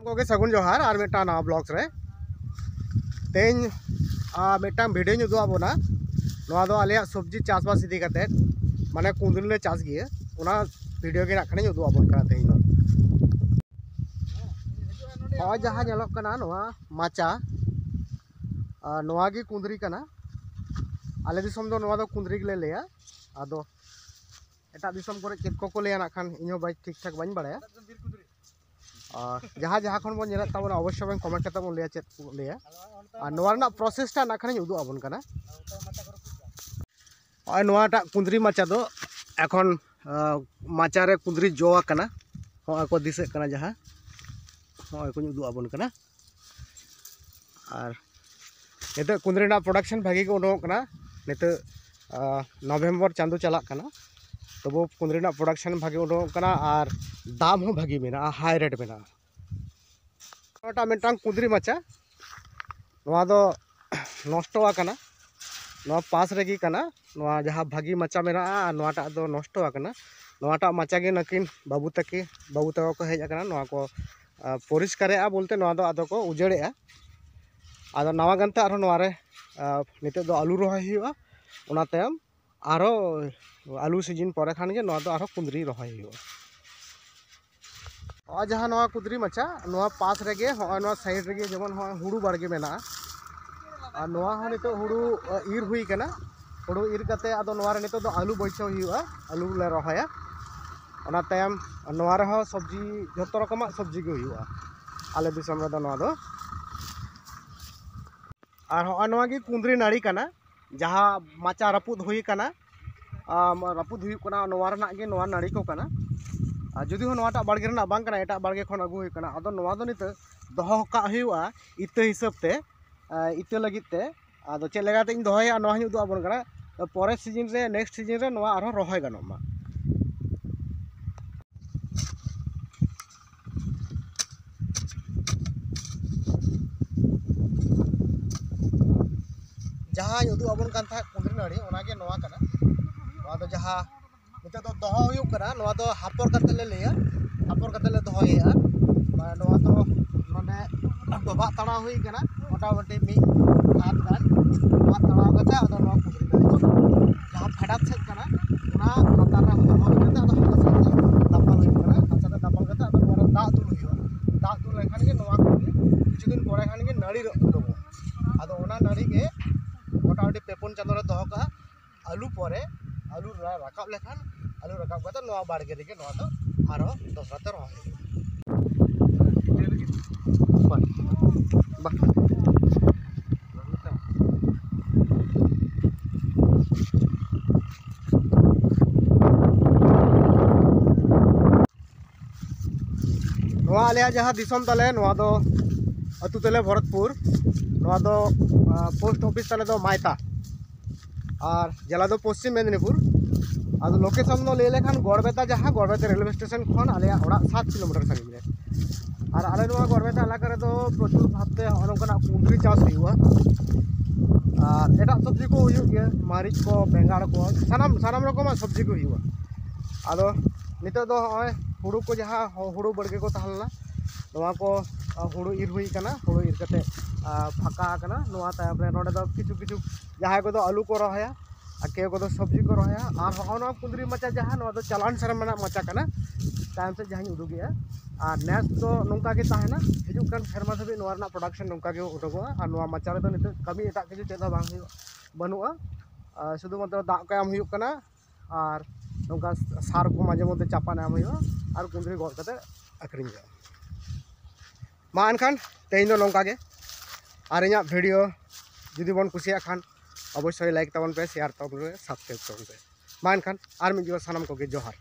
कोगे सगुन जोहार और मेटा नवा ब्लॉग्स रे तेज मेटा भिडियो उदू आबोना आलिया सब्जी चाषबास इदी कते माने कुंदरी ले चाष गिए उना वीडियो के नाखने उदू आबोन कना तेज और जहाँ नेलोक कना नवा माचा नवा गी कुंदरी कना आले दिसम दो नवा दो कुंदरी गले लेया आदो एटा दिसम करे चेक को लेया नाखान इño बाई ठीक ठाक बाñ बाड़ाया जहाँ जहाँ खन बन नेला ताबोना अवश्य बन कमेंट करता बन लेया चेक को लेया और नवा रना प्रोसेस टा नाखान उदू आबोन कना और नवाटा कुंदरी माचा दो एखन माचा रे कुंदरी जो आकना हो को दिसे कना जहाँ हो को उदू आबोन कना और नित कुंदरी ना प्रोडक्शन भागी को उडोक कना नित नवेम्बर चांदो चला कना तब कुंदरी ना प्रोडक्शन भागी उडोक कना और दाम हो भागी मेना हाई रेट मेना नोटा मिटांग कुंदरी माचा नवा दो नष्टो आकना नवा पास रेगी कना नवा जहाँ भागी माचा मेना नवाटा दो नष्टो आकना नवाटा माचा गे नकिन बाबू तक को हेज आकना नवा को परिष्कार बोलते नवा दो आदो को उजड़े आदो नवा गनते आरो नवा रे निते दो आलू रहाय हुआ उना तायम आरो आलू सीजन परे खान गे नवा दो आरो कुंदरी रहाय हुआ और जहाँ नवा कुंदरी माचा नवा पास रेगे हो नवा साइड रेगे जेमन हो हुड़ू बाड़गे मेना और नवा हो नितो हुड़ू इर हुई कना हुड़ू इर कते आदो नवा रे नितो दो आलू बैचो हुआ आलू ले रहाया ओना तायम नवा रे हो सब्जी जतो रकम सब्जी के हुआ आले दिसम रे दो नवा दो और हो नवा गी कुंदरी नाड़ी कना जहाँ माचा रापुद हुई कना रापुद हुई कना नवा रना गे नवा नाड़ी को कना जुदी हो नवाटा बाड़गे रना बांग कना एटा बाड़गे खन अगु हुई कना आदो नवा दो नित दोहो का हुआ इते हिसाब ते इते लगित ते आदो चे लगाते इन दोहया नवा हनी उदु आबोन कना परे सीजन रे नेक्स्ट सीजन रे नवा आरो रहाय गानो मा जहाँ उदू आबोन कान था कुंदरी नाड़ी ओनागे नवा कना नवा दो जहाँ निते दो दोहो हुई कना नवा दो हापर कते ले लेया हापर कते ले दोहोया माने नवा दो नने डोबा तड़ा हुई कना मोटामोटी मी हाथ गान डोबा तड़ा कते आदो नवा कुंदरी नाड़ी को जहाँ फेडात से कना ओना लतार रे दोहो कते आदो हाथ से दापल हुई कना हाथ से दापल कते आदो नवा दा दुल हुई दा दुल लेखान गे नवा कुंदरी किछु दिन परे खान गे नाड़ी उडोगो आदो ओना नाड़ी गे मोटामोटी पेपुन चांदो रे दोहो का आलू परे आलू राकाब लेखान आलू राकाब कते नवा बाड़गे रेगे नवा दो आरो दोसरा ते रहाय बा नवा आलिया जहाँ दिसम तले नवा दो अतु तले भरतपुर नवा दो पोस्ट ऑफिस तले दो मायता और जिला दो पश्चिम मेदिनीपुर आदो लोकेशन दो ले लेखान गड़बेता जहाँ गड़बेता रेलवे स्टेशन खन आलिया ओड़ा 7 किलोमीटर सागिन रे और आले नवा गड़बेता इलाका रे दो प्रचुर भाबते नोकना कुंदरी चाष हुआ और एटा सब्जी को हुई गया मारिच को बेंगाड़ को सानाम रकम सब्जी को हुआ आदो नितो दो होय हुड़ू को जहाँ हुड़ू बड़गे को तहलना नवा को हुड़ू इर हुई कना हुड़ू इर कते फाका कना नवा तायम रे नोडे दो किछु जहाँ को दो आलू को रहाया और के को दो सब्जी को रहाया और हो कुंदरी माचा जहाँ नवा दो चालान सर मना माचा कना तायम से जहाँ उडुगिया और नेस दो नोंका के ताहेना हिजु कान फरमा धबे नवा रना प्रोडक्शन नोंका के उडुगोआ और नवा माचा रे दो नित कमी एटा किछु चेदा बांग हुई बनुआ शुधु मात्र दा को एम हुई कना और नोंका सार को माजे मध्य चापा नाम हुई और कुंदरी गड़ कते आखरिñ मा एनखान तेज दो नोंका के और इᱧᱟᱹᱜ वीडियो जुदी बन कुसिया खान अवश्य लाइक तबन पे शेयर तबन पे सब्सक्राइब तबन पे मा एनखान और मिद सानाम को जोहार।